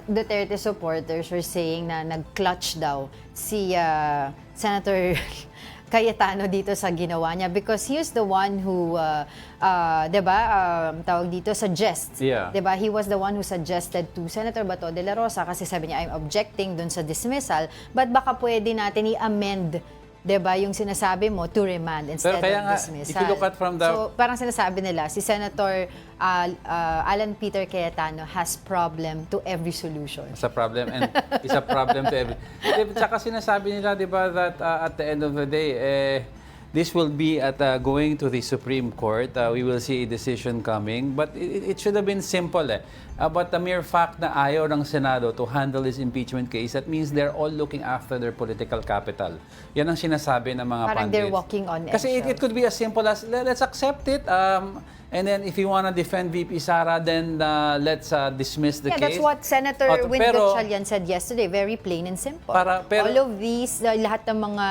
Duterte supporters are saying na nag-clutch daw si Senator Cayetano dito sa ginawa niya because he is the one who, 'di ba, tawag dito, suggests. Yeah. 'Di ba? He was the one who suggested to Senator Bato de la Rosa kasi sabi niya, I'm objecting dun sa dismissal, but baka pwede natin i-amend, 'di ba, yung sinasabi mo to remand instead Pero kaya of nga, dismissal. if you look at from the... So, parang sinasabi nila, si Senator Alan Peter Cayetano has problem to every solution. It's a problem and it's a problem to every... Tsaka sinasabi nila, di ba, that at the end of the day, this will be at going to the Supreme Court. We will see a decision coming. But it should have been simple. But the mere fact na ayaw ng Senado to handle this impeachment case, that means they're all looking after their political capital. Yan ang sinasabi ng mga Parang pundits. they're walking on Kasi it eggshells. could be as simple as, let's accept it. And then if you want to defend VP Sara, then let's dismiss the Yeah, case. that's what Senator Win pero- Gatchalian said yesterday. Very plain and simple. Pero- All of these, lahat ng mga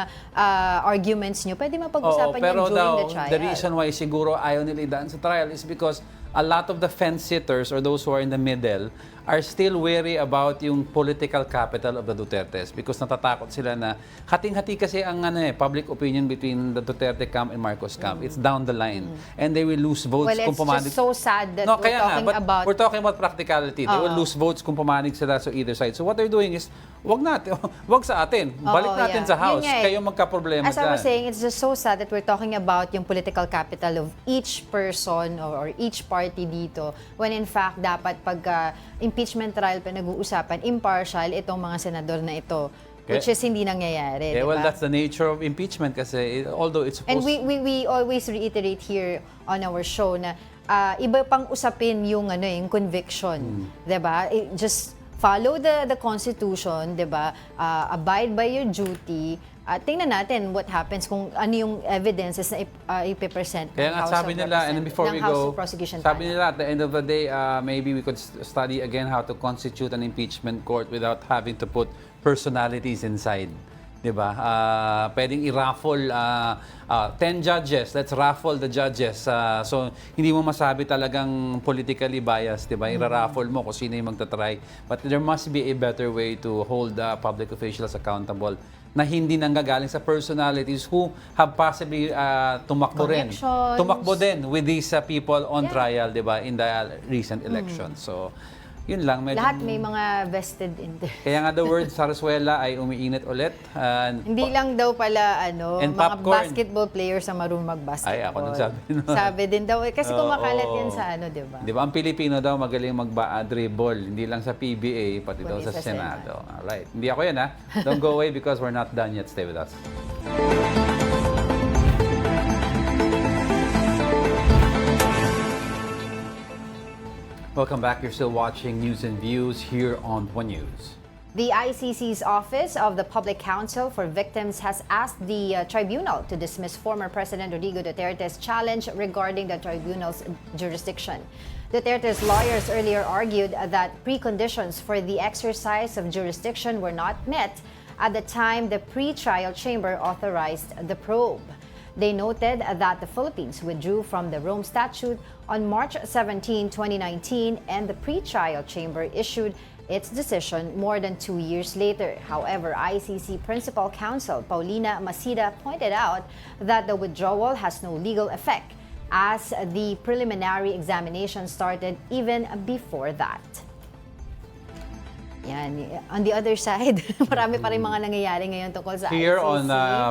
arguments nyo, pwede mapag-usapan yan pero during daw, the trial. the reason why siguro ayaw nila idaan sa trial is because a lot of the fence-sitters or those who are in the middle are still wary about yung political capital of the Dutertes because natatakot sila na hating-hati kasi ang public opinion between the Duterte camp and Marcos camp. It's down the line. And they will lose votes Well, kung it's pumanig. just so sad that No, we're kaya talking but about... we're talking about practicality. They will lose votes kung pumanig sila sa either side. So what they're doing is, wag sa atin. Balik natin sa House. Yun nga eh. Kayo magka-problema As I was dyan. saying, it's just so sad that we're talking about yung political capital of each person or each party dito when in fact dapat pag impeachment trial pinag-uusapan, impartial itong mga senador na ito. Which is hindi nangyayari, Yeah, di well, ba? that's the nature of impeachment kasi although it's supposed... And we always reiterate here on our show na iba pang usapin yung yung conviction, 'di ba? Just follow the constitution, 'di ba? Abide by your duty. Tingnan natin what happens kung ano yung evidences na ipipresent Kaya ng nga House sabi of nila, and then before ng we House go, of Prosecution sabi panel. nila at the end of the day, maybe we could study again how to constitute an impeachment court without having to put personalities inside. Diba? Pwedeng i-raffle 10 judges. Let's raffle the judges. So, hindi mo masabi talagang politically biased. Diba? I-raffle mo kung sino yung magtatry. But there must be a better way to hold public officials accountable na hindi nanggagaling sa personalities who have possibly tumakbo rin. Connections. Tumakbo din with these people on Yeah. trial, diba? In the recent election. So, yun lang. Medyo, Lahat may mga vested interest. kaya nga the word sarsuela ay umiinit ulit. Hindi lang daw pala And mga popcorn. basketball players ang marunong mag-basketball. Ay, ako nagsabi nun. Sabi din daw kasi kumakalat Oo. yan sa di ba? Di ba? Ang Pilipino daw magaling mag-dribble. Hindi lang sa PBA, pati daw Kundi sa sa Senado. Alright. Hindi ako yan ha. Don't go away because we're not done yet. Stay with us. Welcome back. You're still watching News and Views here on One News. The ICC's Office of the Public Counsel for Victims has asked the tribunal to dismiss former President Rodrigo Duterte's challenge regarding the tribunal's jurisdiction. Duterte's lawyers earlier argued that preconditions for the exercise of jurisdiction were not met at the time the pre-trial chamber authorized the probe. They noted that the Philippines withdrew from the Rome Statute on March 17, 2019, and the pre-trial chamber issued its decision more than 2 years later. However, ICC Principal Counsel Paulina Masida pointed out that the withdrawal has no legal effect as the preliminary examination started even before that. Yan. On the other side, marami pa rin mga nangyayari ngayon tungkol sa Here ICC. on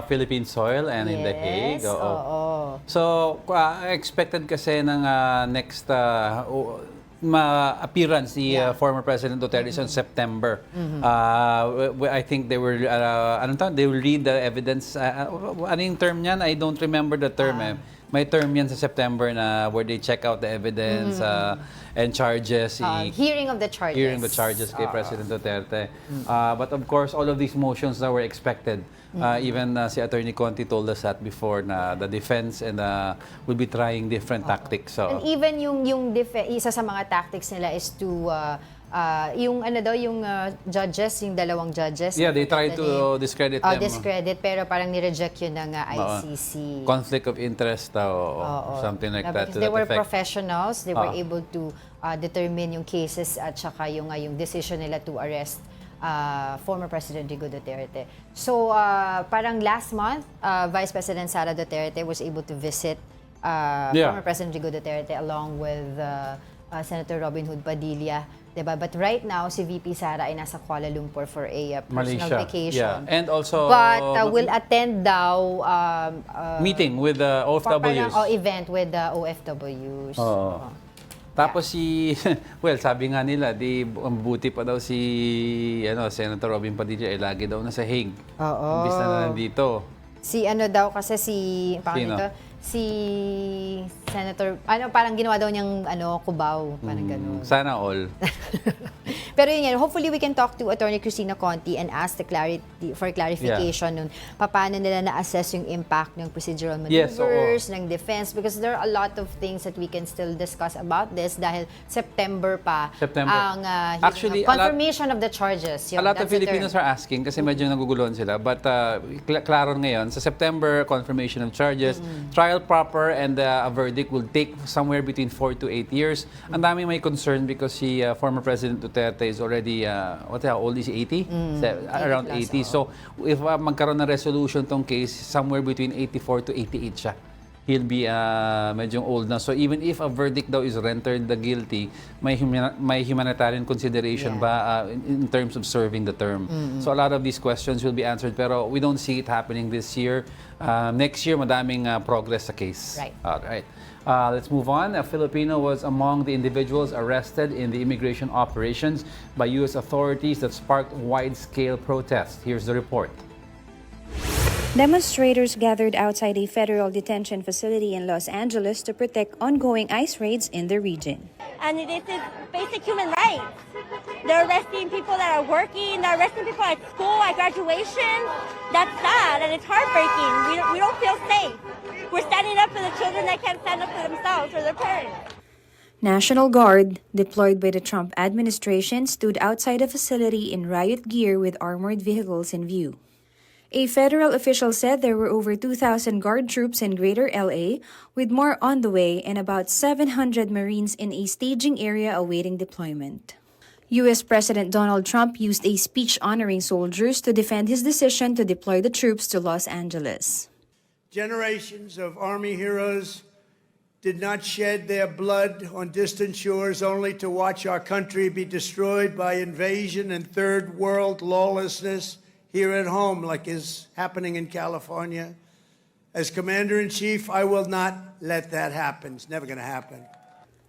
Philippine soil and in The Hague. Yes, oo. So, expected kasi ng next appearance ni former President Duterte on September. I think they were, they will read the evidence. Ano yung term niyan? I don't remember the term. May term yan sa September na where they check out the evidence. and charges. Hearing of the charges. Hearing the charges kay President Duterte. But of course, all of these motions that were expected. Even si Attorney Conti told us that before na the defense and will be trying different tactics. So. And even isa sa mga tactics nila is to yung judges, yung dalawang judges. Yeah, they tried to discredit them. Discredit, pero parang ni-reject yun ng ICC. Conflict of interest daw, something like that. Because they were professionals, they were able to determine yung cases at saka yung decision nila to arrest former President Rodrigo Duterte. So, parang last month, Vice President Sara Duterte was able to visit former President Rodrigo Duterte along with Senator Robin Hood Padilla. Diba? But right now, si VP Sara ay nasa Kuala Lumpur for a personal vacation. Yeah. And also, but will attend daw meeting with the OFWs. Event with the OFWs. Tapos sabi nga nila, buti pa daw si Senator Robin Padilla ay lagi daw nasa Hague. Imbis na nandito. Si Senator, parang ginawa daw niyang Cubao, parang gano'n. Sana all. Pero yun yan, hopefully we can talk to Attorney Cristina Conti and ask for clarification nun paano nila na-assess yung impact ng procedural maneuvers, ng defense, because there are a lot of things that we can still discuss about this dahil September pa ang actually, confirmation of the charges. A lot of Filipinos are asking kasi medyo naguguluhan sila, but klaro ngayon, sa September confirmation of charges, trial proper and a verdict will take somewhere between 4 to 8 years. Ang dami may concern because si former President Duterte is already, how old is he? 80? Around 80. So, if magkaroon ng resolution tong case, somewhere between 84 to 88 siya. He'll be medyo old na. So, even if a verdict daw is rendered the guilty, may humanitarian consideration ba in terms of serving the term? So, a lot of these questions will be answered, pero we don't see it happening this year. Next year, madaming progress sa case. Right. All right. Let's move on. A Filipino was among the individuals arrested in the immigration operations by U.S. authorities that sparked wide-scale protests. Here's the report. Demonstrators gathered outside a federal detention facility in Los Angeles to protect ongoing ICE raids in the region. And this is basic human rights. They're arresting people that are working, they're arresting people at school, at graduation. That's sad and it's heartbreaking. We don't feel safe. We're standing up for the children that can't stand up for themselves or their parents. National Guard, deployed by the Trump administration, stood outside a facility in riot gear with armored vehicles in view. A federal official said there were over 2,000 Guard troops in Greater LA, with more on the way and about 700 Marines in a staging area awaiting deployment. U.S. President Donald Trump used a speech honoring soldiers to defend his decision to deploy the troops to Los Angeles. Generations of Army heroes did not shed their blood on distant shores only to watch our country be destroyed by invasion and third world lawlessness here at home, like is happening in California. As Commander-in-Chief, I will not let that happen. It's never going to happen.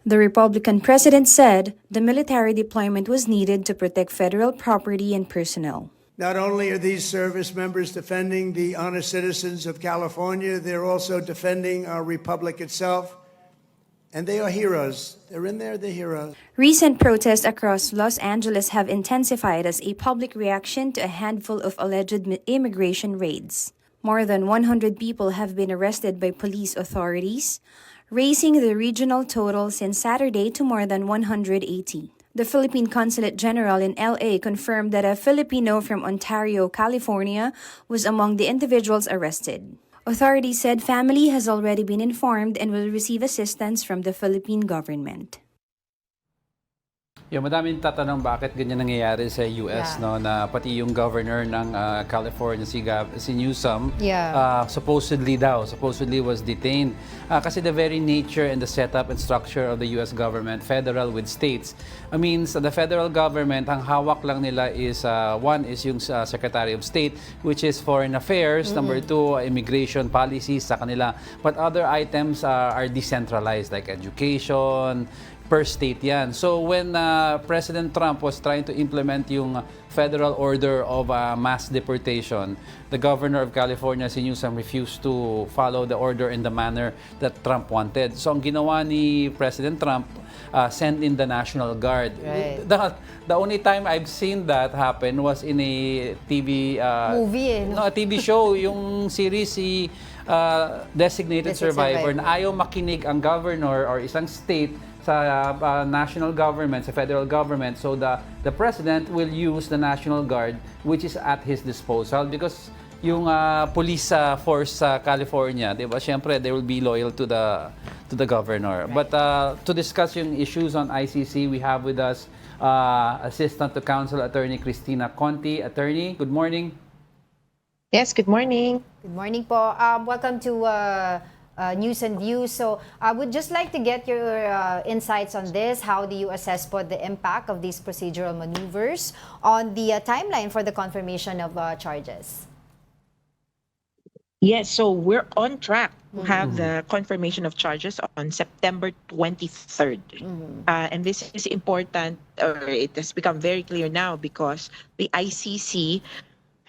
The Republican president said the military deployment was needed to protect federal property and personnel. Not only are these service members defending the honest citizens of California, they're also defending our republic itself. And they are heroes. They're in there, they're heroes. Recent protests across Los Angeles have intensified as a public reaction to a handful of alleged immigration raids. More than 100 people have been arrested by police authorities, raising the regional total since Saturday to more than 180. The Philippine Consulate General in LA confirmed that a Filipino from Ontario, California, was among the individuals arrested. Authorities said family has already been informed and will receive assistance from the Philippine government. Yung madaming tatanong bakit ganyan nangyayari sa US, no, na pati yung governor ng California, si Newsom, supposedly was detained. Kasi the very nature and the setup and structure of the US government, federal with states, means the federal government, ang hawak lang nila is, one is yung Secretary of State, which is Foreign Affairs, number two, immigration policies sa kanila, but other items are decentralized like education, per state yan. So when President Trump was trying to implement yung federal order of mass deportation, the governor of California, si Newsom, refused to follow the order in the manner that Trump wanted. So ang ginawa ni President Trump, send in the National Guard. Right. The only time I've seen that happen was in a TV movie, no, a TV show, yung series si Designated Survivor, na ayaw makinig ang governor or isang state sa national government, sa federal government. So the president will use the National Guard, which is at his disposal, because yung police force sa California, di ba? Siyempre, they will be loyal to the governor. Right. But to discuss yung issues on ICC, we have with us Assistant to Counsel Attorney Christina Conti. Attorney, good morning. Yes, good morning. Good morning po. Welcome to News and Views. So I would just like to get your insights on this. How do you assess po the impact of these procedural maneuvers on the timeline for the confirmation of charges? Yes, so we're on track to have the confirmation of charges on September 23rd. And this is important, or it has become very clear now, because the ICC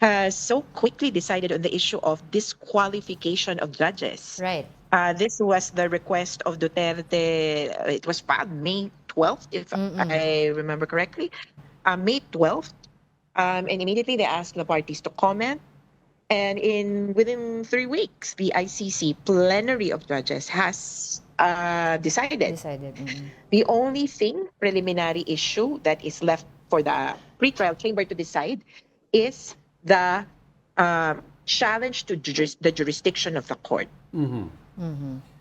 has so quickly decided on the issue of disqualification of judges. Right. This was the request of Duterte. It was filed May 12th, if I remember correctly. May 12th. And immediately they asked the parties to comment. And within 3 weeks, the ICC plenary of judges has decided. The only preliminary issue that is left for the pretrial chamber to decide is the challenge to the jurisdiction of the court.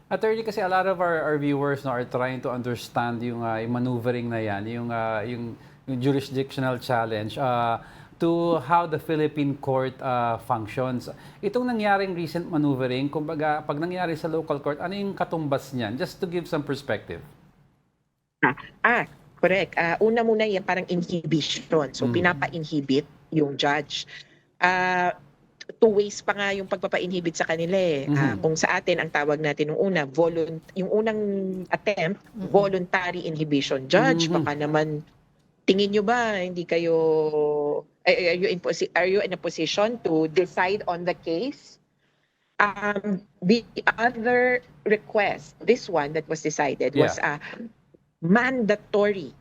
Attorney, kasi a lot of our viewers are trying to understand yung maneuvering na yan, yung jurisdictional challenge to how the Philippine court functions. Itong nangyaring recent maneuvering, kumbaga, pag nangyari sa local court, ano yung katumbas niyan? Just to give some perspective. Correct. Una muna yan parang inhibition. So, pinapa-inhibit yung judge. 2 ways pa nga yung pagpapa-inhibit sa kanila eh. Kung sa atin, ang tawag natin nung una, yung unang attempt, voluntary inhibition. Judge, baka naman, tingin nyo ba, hindi kayo, are you in a position to decide on the case? The other request, this one that was decided, was a mandatory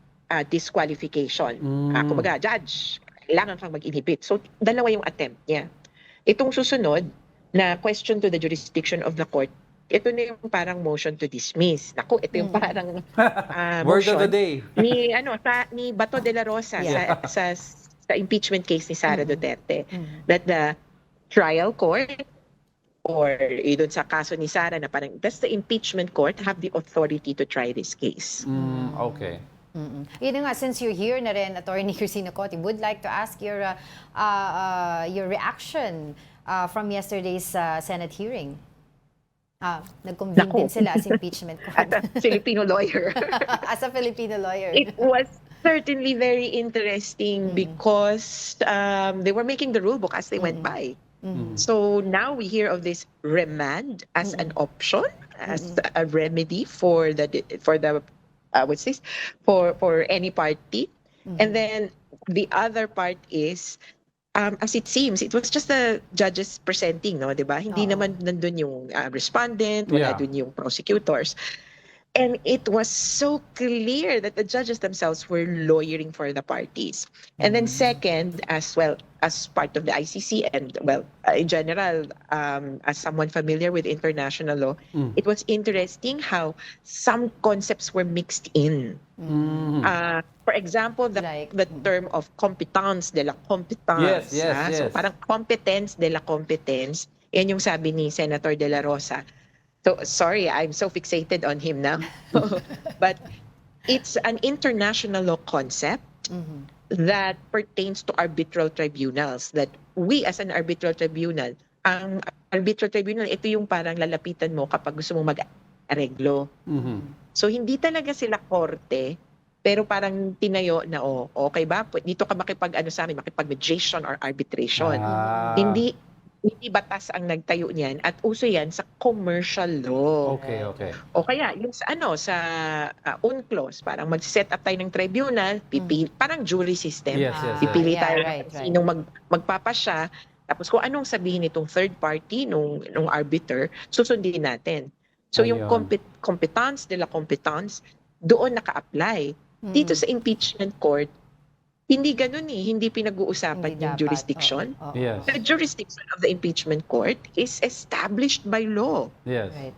disqualification. Kumbaga, judge, kailangan kang mag-inhibit. So, dalawa yung attempt niya. Itong susunod na question to the jurisdiction of the court, ito na yung parang motion to dismiss. Naku, ito yung parang word of the day. ni Bato de la Rosa sa impeachment case ni Sara Duterte. That the trial court or doon sa kaso ni Sara na parang does the impeachment court have the authority to try this case? Okay. Yun nga, since you're here na rin, Attorney Christina Cote, would like to ask your reaction from yesterday's Senate hearing. Nag-convene din sila as impeachment court. As a Filipino lawyer. As a Filipino lawyer. It was certainly very interesting because they were making the rule book as they went by. So now we hear of this remand as an option, as a remedy for any party. And then the other part is, as it seems, it was just the judges presenting, no, 'di ba? Hindi naman nandun yung respondent, wala dun yung prosecutors. And it was so clear that the judges themselves were lawyering for the parties. And then second, as well as part of the ICC and, well, in general, as someone familiar with international law, it was interesting how some concepts were mixed in. For example, the term of competence de la competence. Yes. So parang competence de la competence, yan yung sabi ni Senator De La Rosa. So, sorry, I'm so fixated on him now. But it's an international law concept that pertains to arbitral tribunals. That we as an arbitral tribunal, ang arbitral tribunal, ito yung parang lalapitan mo kapag gusto mong mag-areglo. So, hindi talaga sila korte, pero parang tinayo na, okay ba? Dito ka makipag-mediation or arbitration. Hindi batas ang nagtayo niyan at uso yan sa commercial law. Okay, okay. O kaya yung sa sa UNCLOS, parang mag-set up tayo ng tribunal, parang jury system. Yes, yes, yes. Pipili Yeah, tayo right, kung sinong magpapasya, tapos kung anong sabihin nitong third party, nung arbiter, susundin natin. So yung Ayun. competence de la competence, doon naka-apply. Dito sa impeachment court, hindi ganun hindi pinag-uusapan Hindi yung dapat, jurisdiction. oo. Yes. The jurisdiction of the impeachment court is established by law. Yes. Right.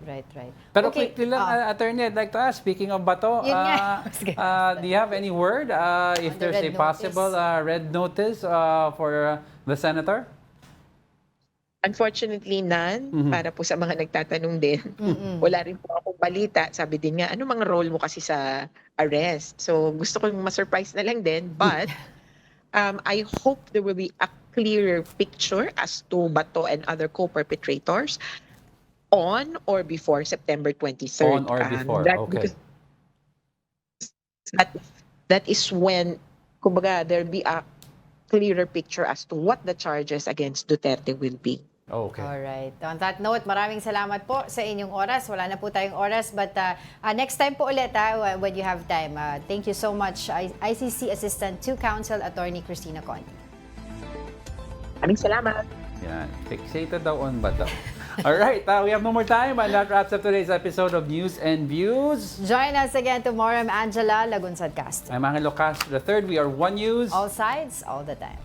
Pero Okay, quickly lang, attorney, I'd like to ask, speaking of Bato, Yun nga. do you have any word if the there's a red possible red notice for the senator? Unfortunately, none. Para po sa mga nagtatanong din. Wala rin po akong balita. Sabi din nga, ano mga role mo kasi sa arrest? So gusto kong ma-surprise na lang din. But I hope there will be a clearer picture as to Bato and other co-perpetrators on or before September 23rd. On or before, okay. Because that is when, kumbaga, there'll be a clearer picture as to what the charges against Duterte will be. Okay. Alright. On that note, maraming salamat po sa inyong oras. Wala na po tayong oras, but next time po ulit when you have time. Thank you so much, ICC Assistant to Counsel Attorney Cristina Conti. Maraming salamat. Yan. Fixated daw on Bato. Alright, we have no more time, and that wraps up today's episode of News and Views. Join us again tomorrow. I'm Angela Castro. I'm Angelo Castro III. We are One News. All sides, all the time.